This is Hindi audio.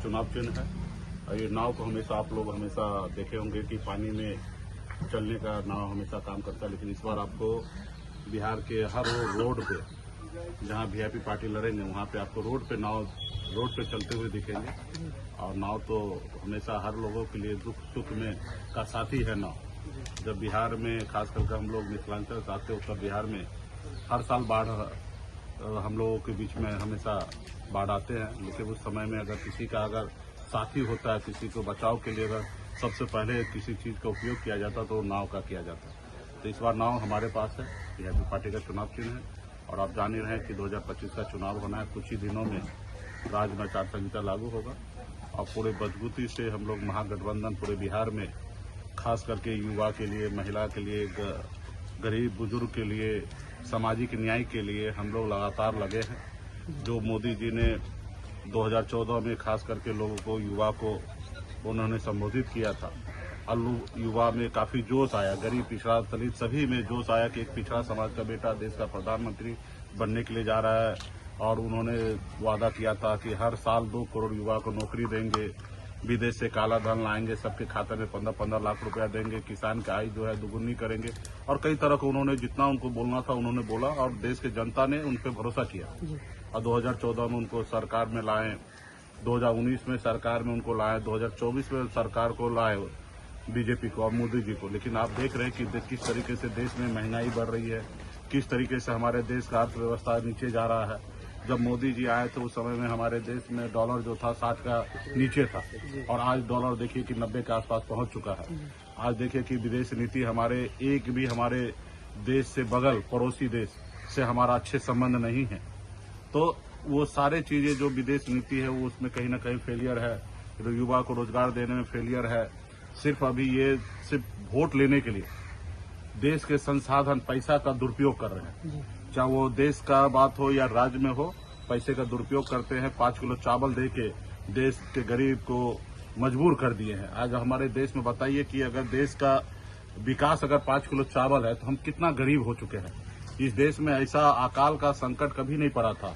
चुनाव चिन्ह है। और ये नाव को हमेशा आप लोग हमेशा देखे होंगे कि पानी में चलने का नाव हमेशा काम करता है, लेकिन इस बार आपको बिहार के हर रोड पे जहाँ वीआईपी पार्टी लड़ेंगे वहाँ पे आपको रोड पे चलते हुए दिखेंगे। और नाव तो हमेशा हर लोगों के लिए दुख सुख में का साथी है नाव। जब बिहार में खास करके हम लोग मिथिलांचल से आते उत्तर बिहार में हर साल बाढ़ हम लोगों के बीच में हमेशा बाढ़ आते हैं, लेकिन उस समय में अगर किसी का साथी होता है, किसी को बचाव के लिए अगर सबसे पहले किसी चीज़ का उपयोग किया जाता तो नाव का किया जाता। तो इस बार नाव हमारे पास है, वीआईपी पार्टी का चुनाव चिन्ह है। और आप जान ही रहे हैं कि 2025 का चुनाव होना है। कुछ ही दिनों में राज्य में आचार संहिता लागू होगा और पूरे मजबूती से हम लोग महागठबंधन पूरे बिहार में खास करके युवा के लिए, महिला के लिए, गरीब बुजुर्ग के लिए, सामाजिक न्याय के लिए हम लोग लगातार लगे हैं। जो मोदी जी ने 2014 में खास करके लोगों को, युवा को उन्होंने संबोधित किया था, युवा में काफी जोश आया, गरीब, पिछड़ा, दलित सभी में जोश आया कि एक पिछड़ा समाज का बेटा देश का प्रधानमंत्री बनने के लिए जा रहा है। और उन्होंने वादा किया था कि हर साल 2 करोड़ युवा को नौकरी देंगे, विदेश से काला धन लाएंगे, सबके खाते में 15-15 लाख रुपया देंगे, किसान की आय जो है दुगुनी करेंगे। और कई तरह को उन्होंने जितना उनको बोलना था उन्होंने बोला और देश की जनता ने उन पर भरोसा किया। और 2014 में उनको सरकार में लाए, 2019 में सरकार में उनको लाए, 2024 में सरकार को लाए बीजेपी को और मोदी जी को। लेकिन आप देख रहे हैं कि किस तरीके से देश में महंगाई बढ़ रही है, किस तरीके से हमारे देश का अर्थव्यवस्था नीचे जा रहा है। जब मोदी जी आए तो उस समय में हमारे देश में डॉलर जो था 60 का नीचे था और आज डॉलर देखिए कि 90 के आसपास पहुंच चुका है। आज देखिए कि विदेश नीति हमारे हमारे देश से बगल पड़ोसी देश से हमारा अच्छे संबंध नहीं है। तो वो सारे चीजें जो विदेश नीति है वो उसमें कहीं ना कहीं फेलियर है। तो युवा को रोजगार देने में फेलियर है। सिर्फ अभी ये सिर्फ वोट लेने के लिए देश के संसाधन, पैसा का दुरुपयोग कर रहे हैं। चाहे वो देश का बात हो या राज्य में हो, पैसे का दुरुपयोग करते हैं। 5 किलो चावल दे के देश के गरीब को मजबूर कर दिए हैं। आज हमारे देश में बताइए कि अगर देश का विकास अगर 5 किलो चावल है तो हम कितना गरीब हो चुके हैं। इस देश में ऐसा अकाल का संकट कभी नहीं पड़ा था।